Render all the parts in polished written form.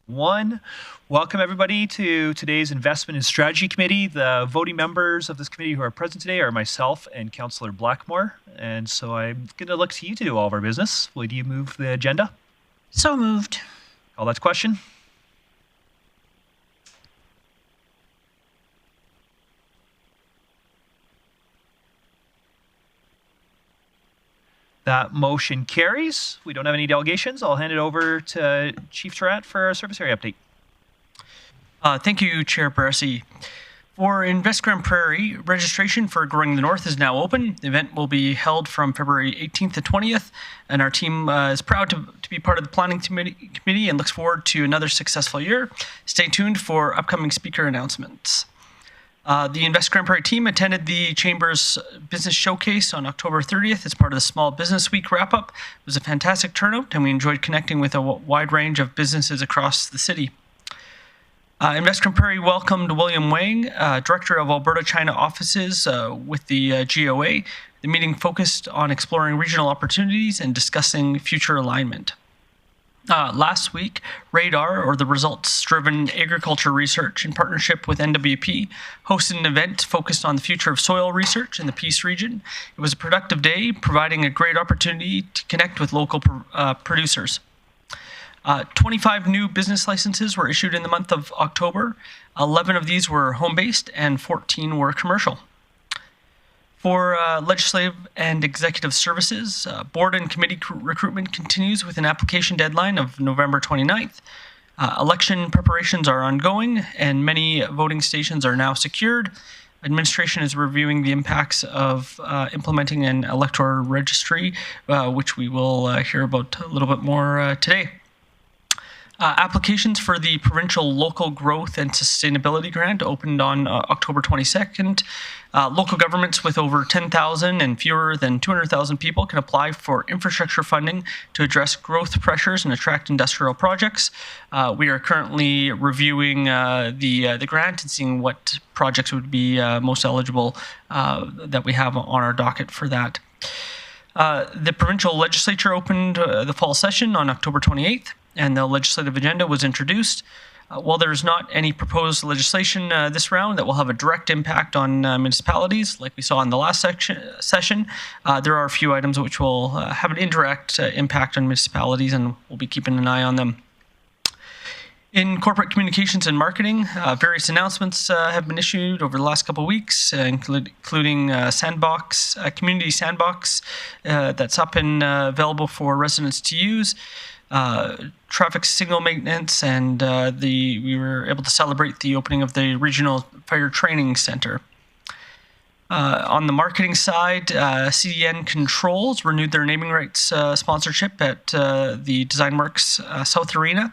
One. Welcome everybody to today's Investment and Strategy Committee. The voting members of this committee who are present today are myself and Councillor Blackmore. And so I'm going to look to you to do all of our business. Would you move the agenda? So moved. Call that to question. That motion carries. We don't have any delegations. I'll hand it over to Chief Torat for a service area update. Thank you, Chair Barassi. For Invest Grande Prairie, registration for Growing the North is now open. The event will be held from February 18th to 20th, and our team is proud to be part of the planning committee and looks forward to another successful year. Stay tuned for upcoming speaker announcements. The Invest Grande Prairie team attended the Chamber's Business Showcase on October 30th as part of the Small Business Week wrap-up. It was a fantastic turnout, and we enjoyed connecting with a wide range of businesses across the city. Invest Grande Prairie welcomed William Wang, Director of Alberta China Offices with the GOA. The meeting focused on exploring regional opportunities and discussing future alignment. Last week, RADAR, or the Results-Driven Agriculture Research, in partnership with NWP, hosted an event focused on the future of soil research in the Peace region. It was a productive day, providing a great opportunity to connect with local producers. 25 new business licenses were issued in the month of October. 11 of these were home-based and 14 were commercial. For legislative and executive services, board and committee recruitment continues with an application deadline of November 29th. Election preparations are ongoing and many voting stations are now secured. Administration is reviewing the impacts of implementing an electoral registry, which we will hear about a little bit more today. Applications for the Provincial Local Growth and Sustainability Grant opened on October 22nd. Local governments with over 10,000 and fewer than 200,000 people can apply for infrastructure funding to address growth pressures and attract industrial projects. We are currently reviewing the grant and seeing what projects would be most eligible that we have on our docket for that. The provincial legislature opened the fall session on October 28th. And the legislative agenda was introduced. While there's not any proposed legislation this round that will have a direct impact on municipalities, like we saw in the last session, there are a few items which will have an indirect impact on municipalities, and we'll be keeping an eye on them. In corporate communications and marketing, various announcements have been issued over the last couple of weeks, including Sandbox, Community Sandbox, that's up and available for residents to use. Traffic signal maintenance, and we were able to celebrate the opening of the Regional Fire Training Center. On the marketing side, CDN Controls renewed their naming rights sponsorship at the DesignWorks South Arena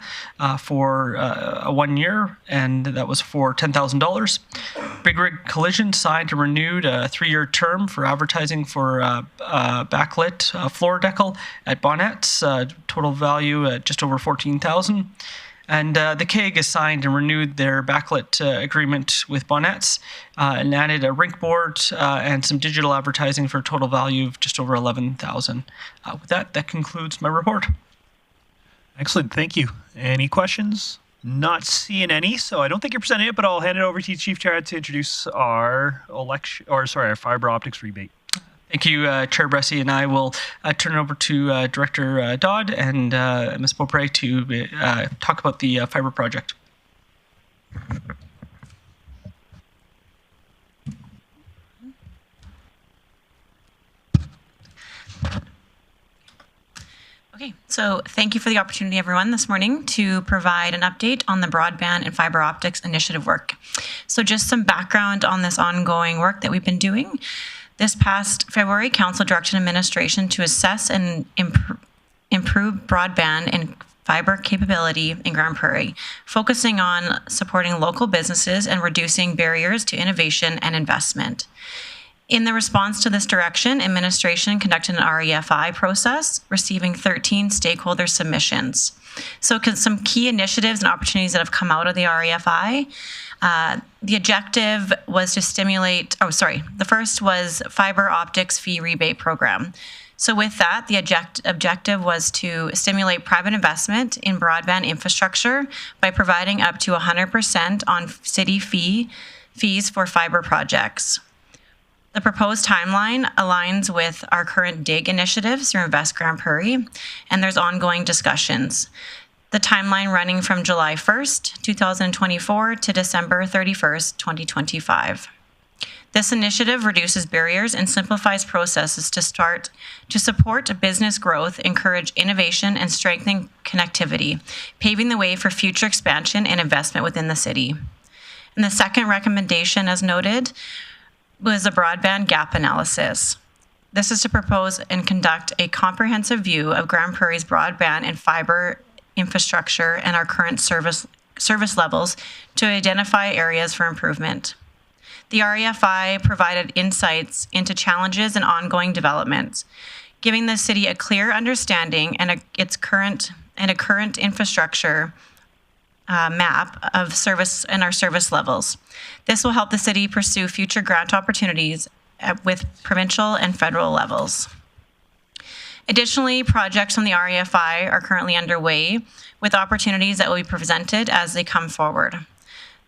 for a 1 year, and that was for $10,000. Big Rig Collision signed a renewed 3-year term for advertising for backlit floor decal at Bonnet's, total value at just over $14,000. And the KEG has signed and renewed their backlit agreement with Bonnet's and added a rink board and some digital advertising for a total value of just over $11,000. With that concludes my report. Excellent, thank you. Any questions? Not seeing any, so I don't think you're presenting it, but I'll hand it over to you, Chief Torat, to introduce our our fiber optics rebate. Thank you, Chair Barassi, and I will turn it over to Director Dodd and Ms. Beaupre to talk about the fiber project. Okay, so thank you for the opportunity, everyone, this morning to provide an update on the broadband and fiber optics initiative work. So just some background on this ongoing work that we've been doing. This past February, Council directed administration to assess and improve broadband and fiber capability in Grande Prairie, focusing on supporting local businesses and reducing barriers to innovation and investment. In the response to this direction, administration conducted an REFI process, receiving 13 stakeholder submissions. So some key initiatives and opportunities that have come out of the REFI. The objective was to stimulate, the first was fiber optics fee rebate program. So with that, the objective was to stimulate private investment in broadband infrastructure by providing up to 100% on city fees for fiber projects. The proposed timeline aligns with our current DIG initiatives through Invest Grande Prairie, and there's ongoing discussions. The timeline running from July 1st, 2024 to December 31st, 2025. This initiative reduces barriers and simplifies processes to support business growth, encourage innovation, and strengthen connectivity, paving the way for future expansion and investment within the city. And the second recommendation, as noted, was a broadband gap analysis. This is to propose and conduct a comprehensive view of Grande Prairie's broadband and fiber infrastructure and our current service levels to identify areas for improvement. The REFI provided insights into challenges and ongoing developments, giving the city a clear understanding and a current infrastructure map of service and our service levels. This will help the city pursue future grant opportunities with provincial and federal levels. Additionally, projects from the REFI are currently underway with opportunities that will be presented as they come forward.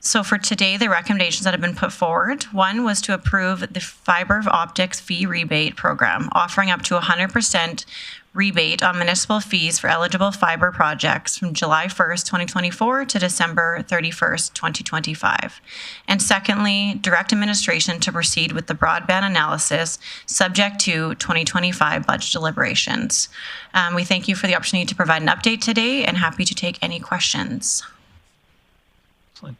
So for today, the recommendations that have been put forward, one was to approve the fiber optics fee rebate program, offering up to 100% rebate on municipal fees for eligible fiber projects from July 1st, 2024 to December 31st, 2025. And secondly, direct administration to proceed with the broadband analysis subject to 2025 budget deliberations. We thank you for the opportunity to provide an update today and happy to take any questions. Excellent.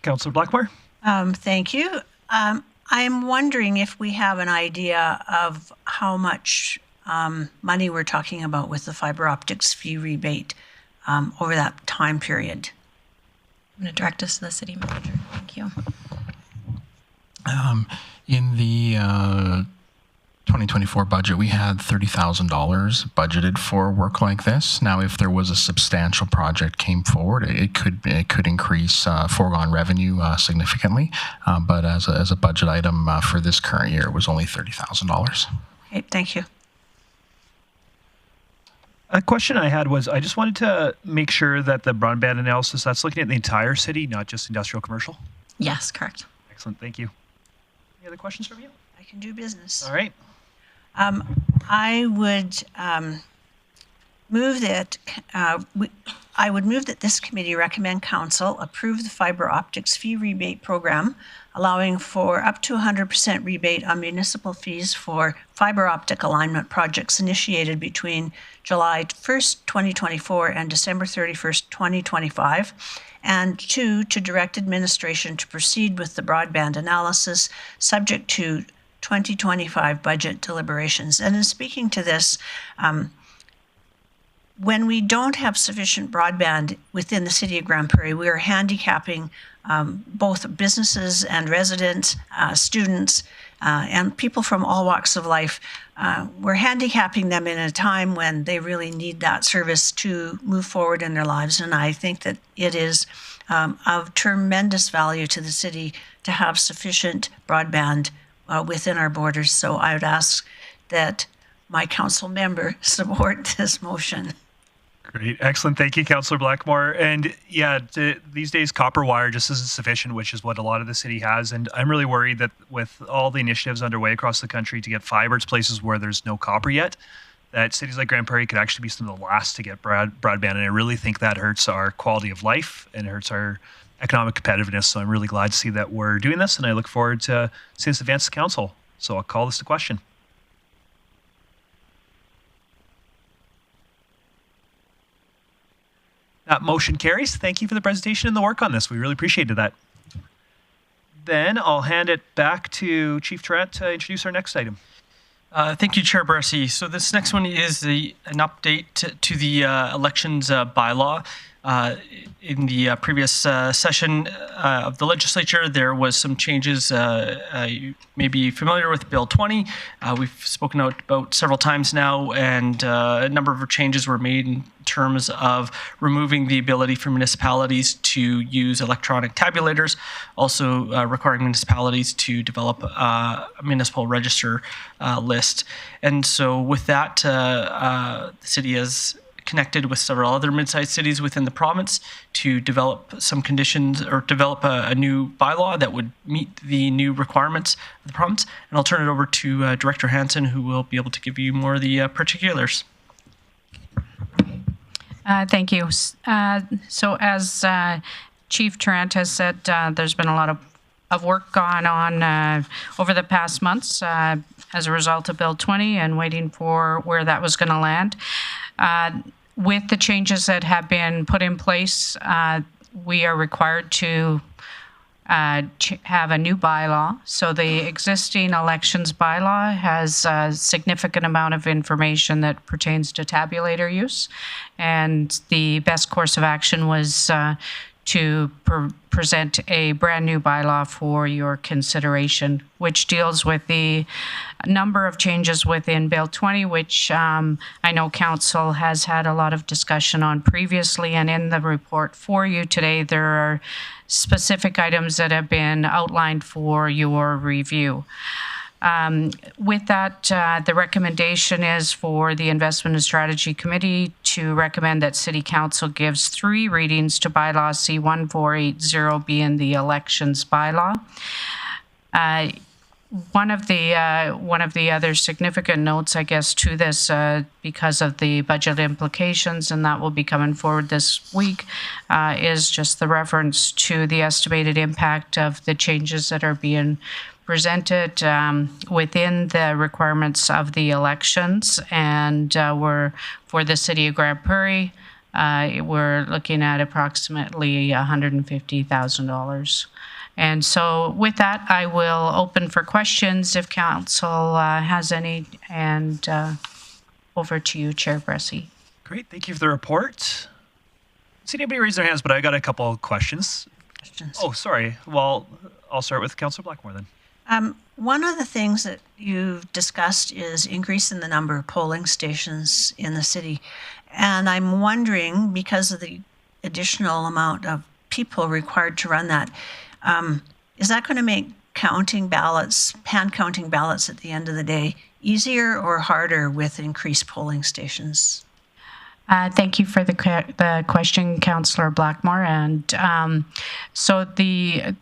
Councillor Blackmore? Thank you. I'm wondering if we have an idea of how much money we're talking about with the fiber optics fee rebate over that time period. I'm going to direct us to the city manager. Thank you. In the 2024 budget, we had $30,000 budgeted for work like this. Now, if there was a substantial project came forward, it could increase foregone revenue significantly. But as a budget item for this current year, it was only $30,000. Okay, thank you. A question I had was, I just wanted to make sure that the broadband analysis, that's looking at the entire city, not just industrial commercial? Yes, correct. Excellent, thank you. Any other questions from you? I can do business. All right. I would move that this committee recommend council approve the fiber optics fee rebate program, allowing for up to 100% rebate on municipal fees for fiber optic alignment projects initiated between July 1st, 2024 and December 31st, 2025. And two, to direct administration to proceed with the broadband analysis subject to 2025 budget deliberations. And in speaking to this, when we don't have sufficient broadband within the city of Grande Prairie, we are handicapping both businesses and residents, students, and people from all walks of life. We're handicapping them in a time when they really need that service to move forward in their lives. And I think that it is of tremendous value to the city to have sufficient broadband within our borders. So I would ask that my council member support this motion. Great. Excellent. Thank you, Councillor Blackmore. And yeah, these days copper wire just isn't sufficient, which is what a lot of the city has. And I'm really worried that with all the initiatives underway across the country to get fiber to places where there's no copper yet, that cities like Grande Prairie could actually be some of the last to get broadband. And I really think that hurts our quality of life and it hurts our economic competitiveness. So I'm really glad to see that we're doing this. And I look forward to seeing this advance to council. So I'll call this to question. That motion carries. Thank you for the presentation and the work on this. We really appreciated that. Then I'll hand it back to Chief Tarrant to introduce our next item. Thank you, Chair Barcy. So this next one is an update to the elections bylaw. In the previous session of the legislature, there was some changes. You may be familiar with Bill 20. We've spoken about several times now, and a number of changes were made in terms of removing the ability for municipalities to use electronic tabulators, also requiring municipalities to develop a municipal register list. And so with that, the city has connected with several other mid-sized cities within the province to develop some conditions or develop a new bylaw that would meet the new requirements of the province. And I'll turn it over to Director Hansen, who will be able to give you more of the particulars. Thank you. So as Chief Tarrant has said, there's been a lot of work gone on over the past months as a result of Bill 20 and waiting for where that was going to land. With the changes that have been put in place, we are required to have a new bylaw. So the existing elections bylaw has a significant amount of information that pertains to tabulator use. And the best course of action was to present a brand new bylaw for your consideration, which deals with the number of changes within Bill 20, which I know Council has had a lot of discussion on previously. And in the report for you today, there are specific items that have been outlined for your review. With that, the recommendation is for the Investment and Strategy Committee to recommend that City Council gives 3 readings to Bylaw C1480 being the elections bylaw. One of the other significant notes, I guess, to this, because of the budget implications, and that will be coming forward this week, is just the reference to the estimated impact of the changes that are being presented within the requirements of the elections. And we're, for the City of Grande Prairie, we're looking at approximately $150,000. And so with that, I will open for questions if Council has any. And over to you, Chair Bressie. Great, thank you for the report. See anybody raise their hands, but I got a couple of questions. Oh, sorry. Well, I'll start with Councillor Blackmore then. One of the things that you've discussed is increasing the number of polling stations in the city. And I'm wondering, because of the additional amount of people required to run that, is that going to make counting ballots, hand counting ballots at the end of the day, easier or harder with increased polling stations? Thank you for the question, Councillor Blackmore. And so the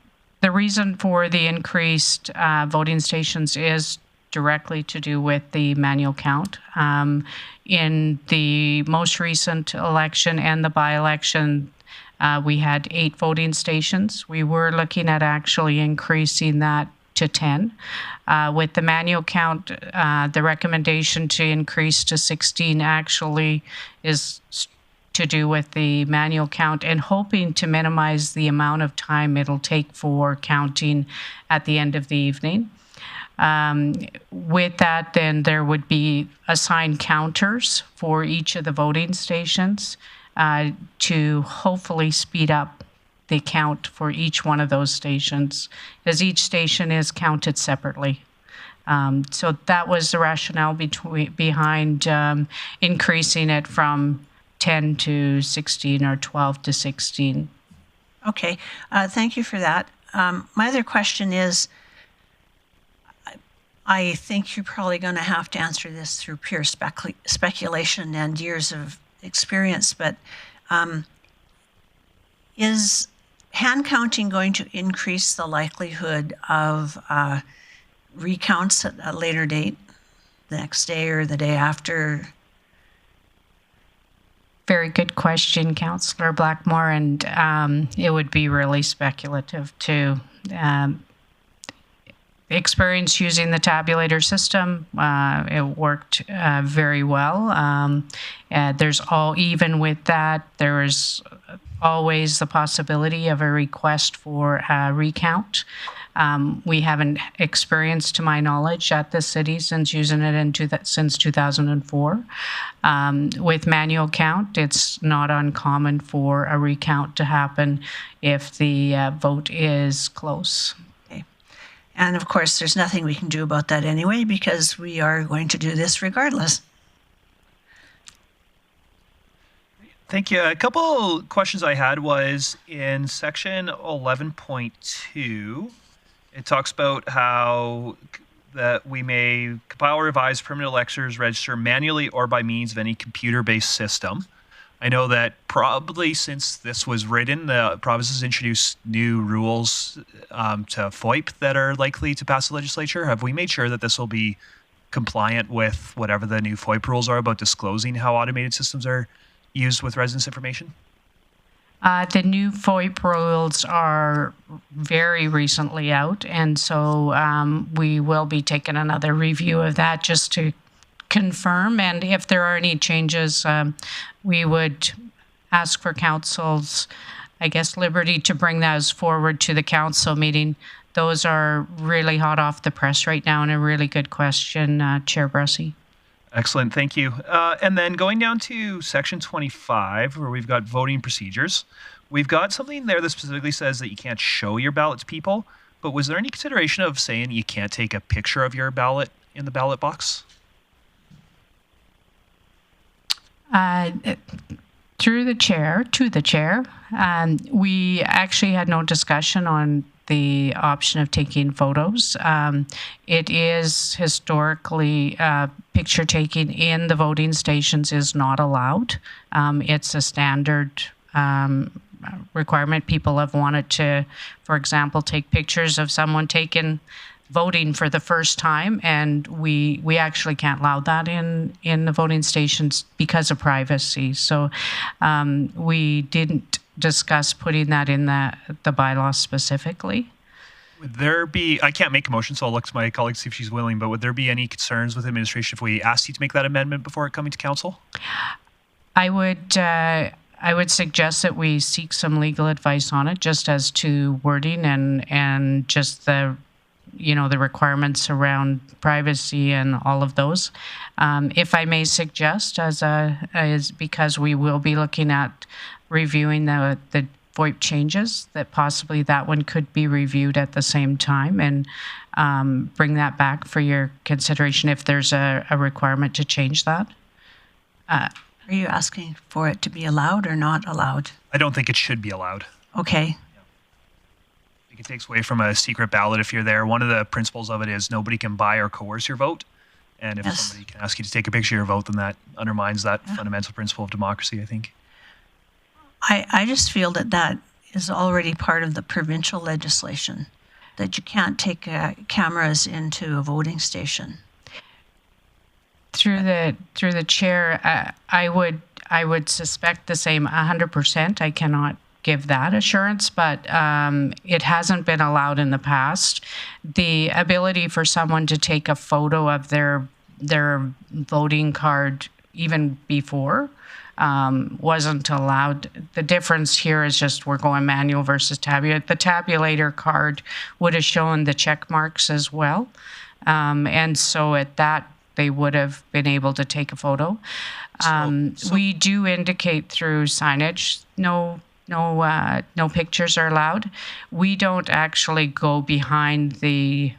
reason for the increased voting stations is directly to do with the manual count. In the most recent election and the by-election, we had 8 voting stations. We were looking at actually increasing that to 10. With the manual count, the recommendation to increase to 16 actually is to do with the manual count and hoping to minimize the amount of time it'll take for counting at the end of the evening. With that, then there would be assigned counters for each of the voting stations to hopefully speed up the count for each one of those stations, as each station is counted separately. So that was the rationale behind increasing it from 10 to 16 or 12 to 16. Okay, thank you for that. My other question is, I think you're probably going to have to answer this through pure speculation and years of experience, but is hand counting going to increase the likelihood of recounts at a later date, the next day or the day after? Very good question, Councillor Blackmore, and it would be really speculative to experience using the tabulator system. It worked very well. Even with that, there is always the possibility of a request for a recount. We haven't experienced, to my knowledge, at the city since using it since 2004. With manual count, it's not uncommon for a recount to happen if the vote is close. Okay. And of course, there's nothing we can do about that anyway, because we are going to do this regardless. Thank you. A couple questions I had was in section 11.2, it talks about how that we may compile or revise permanent electors register manually or by means of any computer-based system. I know that probably since this was written, the province has introduced new rules to FOIP that are likely to pass the legislature. Have we made sure that this will be compliant with whatever the new FOIP rules are about disclosing how automated systems are used with residence information? The new FOIP rules are very recently out, and so we will be taking another review of that just to confirm. And if there are any changes, we would ask for council's, I guess, liberty to bring those forward to the council meeting. Those are really hot off the press right now, and a really good question, Chair Bressy. Excellent, thank you. And then going down to section 25, where we've got voting procedures, we've got something there that specifically says that you can't show your ballot to people, but was there any consideration of saying you can't take a picture of your ballot in the ballot box? Through the chair, to the chair, we actually had no discussion on the option of taking photos. It is historically, picture taking in the voting stations is not allowed. It's a standard requirement. People have wanted to, for example, take pictures of someone voting for the first time, and we actually can't allow that in the voting stations because of privacy. So we didn't discuss putting that in the bylaw specifically. Would there be, I can't make a motion, so I'll look to my colleague to see if she's willing, but would there be any concerns with administration if we asked you to make that amendment before it coming to council? I would suggest that we seek some legal advice on it, just as to wording and just the requirements around privacy and all of those. If I may suggest, is because we will be looking at reviewing the VoIP changes, that possibly that one could be reviewed at the same time and bring that back for your consideration if there's a requirement to change that. Are you asking for it to be allowed or not allowed? I don't think it should be allowed. Okay. It takes away from a secret ballot if you're there. One of the principles of it is nobody can buy or coerce your vote. And if somebody can ask you to take a picture of your vote, then that undermines that fundamental principle of democracy, I think. I just feel that is already part of the provincial legislation, that you can't take cameras into a voting station. Through the chair, I would suspect the same 100%. I cannot give that assurance, but it hasn't been allowed in the past. The ability for someone to take a photo of their voting card even before wasn't allowed. The difference here is just we're going manual versus tabulate. The tabulator card would have shown the check marks as well, and so at that they would have been able to take a photo. We do indicate through signage no pictures are allowed. We don't actually go behind the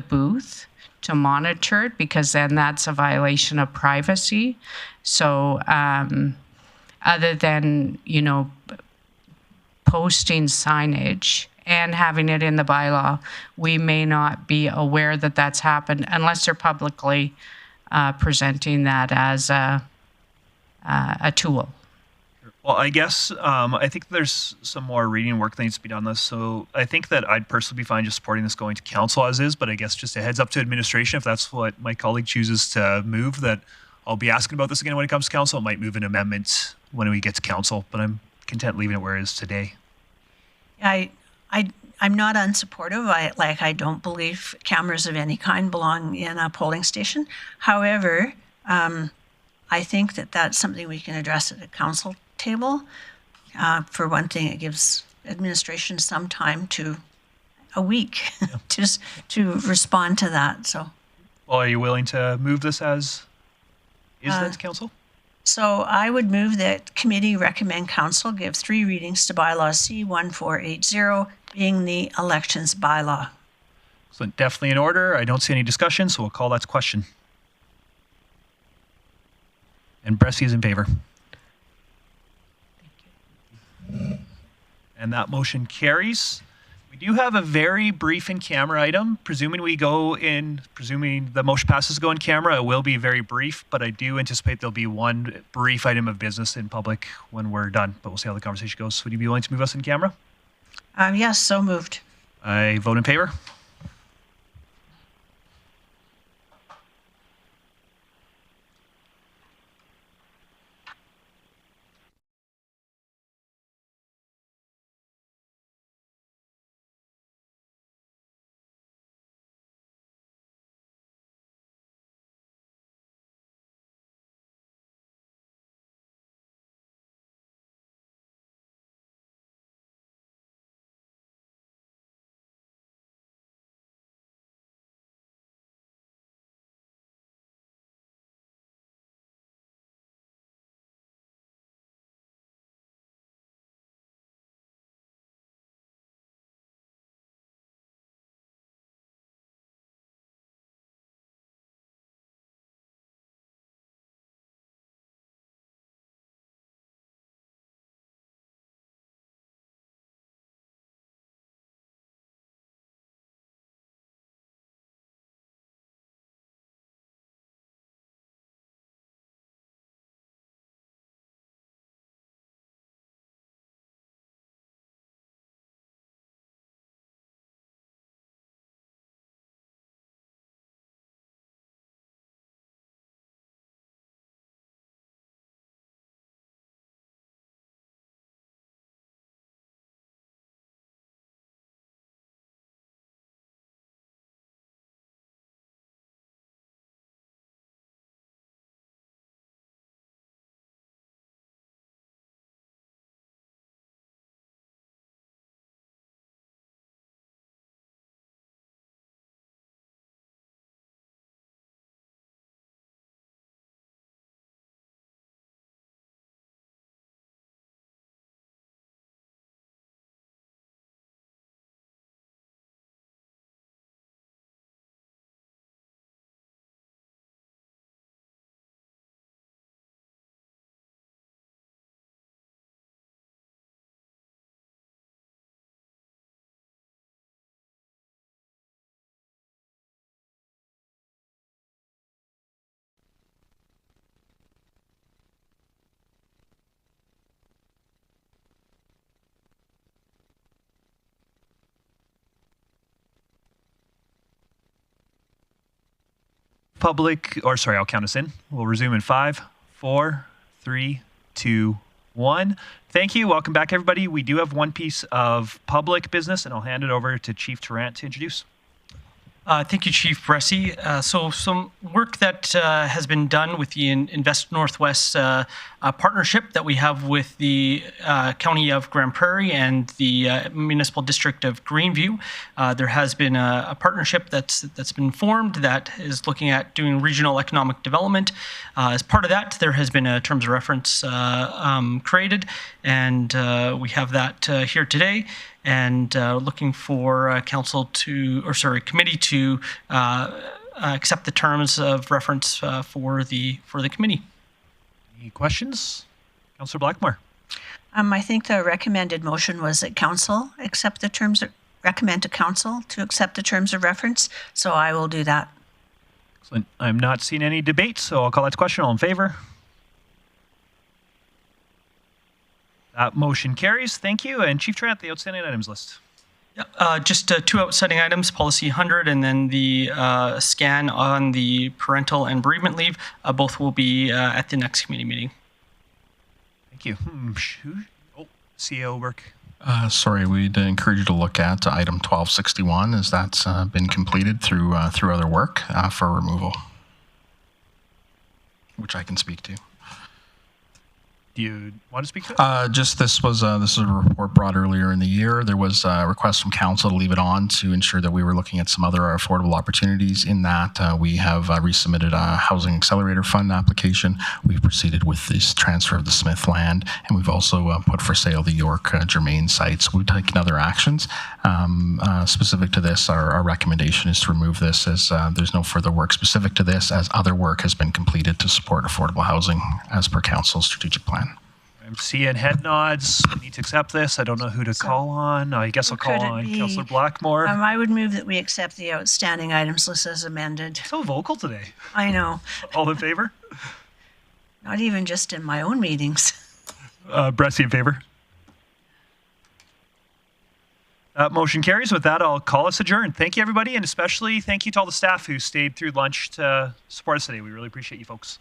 booth to monitor it, because then that's a violation of privacy. So other than, posting signage and having it in the bylaw, we may not be aware that that's happened unless they're publicly presenting that as a tool. Well, I guess I think there's some more reading work that needs to be done on this. So I think that I'd personally be fine just supporting this going to council as is, but I guess just a heads up to administration, if that's what my colleague chooses to move, that I'll be asking about this again when it comes to council. It might move an amendment when we get to council, but I'm content leaving it where it is today. I'm not unsupportive. I don't believe cameras of any kind belong in a polling station. However, I think that that's something we can address at a council table. For one thing, it gives administration some time a week to respond to that. So, Well, are you willing to move this as is then to council? So I would move that committee recommend council give 3 readings to bylaw C1480, being the elections bylaw. Excellent. Definitely in order. I don't see any discussion, so we'll call that to question. And Bressie is in favor. And that motion carries. We do have a very brief in-camera item. Presuming the motion passes to go in camera, it will be very brief, but I do anticipate there'll be one brief item of business in public when we're done, but we'll see how the conversation goes. Would you be willing to move us in camera? Yes, so moved. I vote in favor. I'll count us in. We'll resume in 5, 4, 3, 2, 1. Thank you. Welcome back, everybody. We do have one piece of public business, and I'll hand it over to Chief Tarrant to introduce. Thank you, Chief Bressie. So some work that has been done with the Invest Northwest partnership that we have with the County of Grande Prairie and the Municipal District of Greenview. There has been a partnership that's been formed that is looking at doing regional economic development. As part of that, there has been a terms of reference created, and we have that here today. And looking for committee to accept the terms of reference for the committee. Any questions? Councillor Blackmore. I think the recommended motion was that council accept the terms, recommend to council to accept the terms of reference. So I will do that. Excellent. I'm not seeing any debate, so I'll call that to question. All in favor? That motion carries. Thank you. And Chief Tarrant, the outstanding items list. Just 2 outstanding items, Policy 100 and then the scan on the parental and bereavement leave. Both will be at the next committee meeting. Thank you. CEO work. Sorry, we'd encourage you to look at item 1261 as that's been completed through other work for removal, which I can speak to. Do you want to speak to it? Just this is a report brought earlier in the year. There was a request from council to leave it on to ensure that we were looking at some other affordable opportunities. In that, we have resubmitted a housing accelerator fund application. We've proceeded with this transfer of the Smith land, and we've also put for sale the York Germain site. So we've taken other actions. Specific to this, our recommendation is to remove this as there's no further work specific to this, as other work has been completed to support affordable housing as per council's strategic plan. I'm seeing head nods. We need to accept this. I don't know who to call on. I guess I'll call on Councillor Blackmore. I would move that we accept the outstanding items list as amended. So vocal today. I know. All in favor? Not even just in my own meetings. Bressie in favor? Motion carries. With that, I'll call us adjourned. Thank you, everybody, and especially thank you to all the staff who stayed through lunch to support us today. We really appreciate you folks.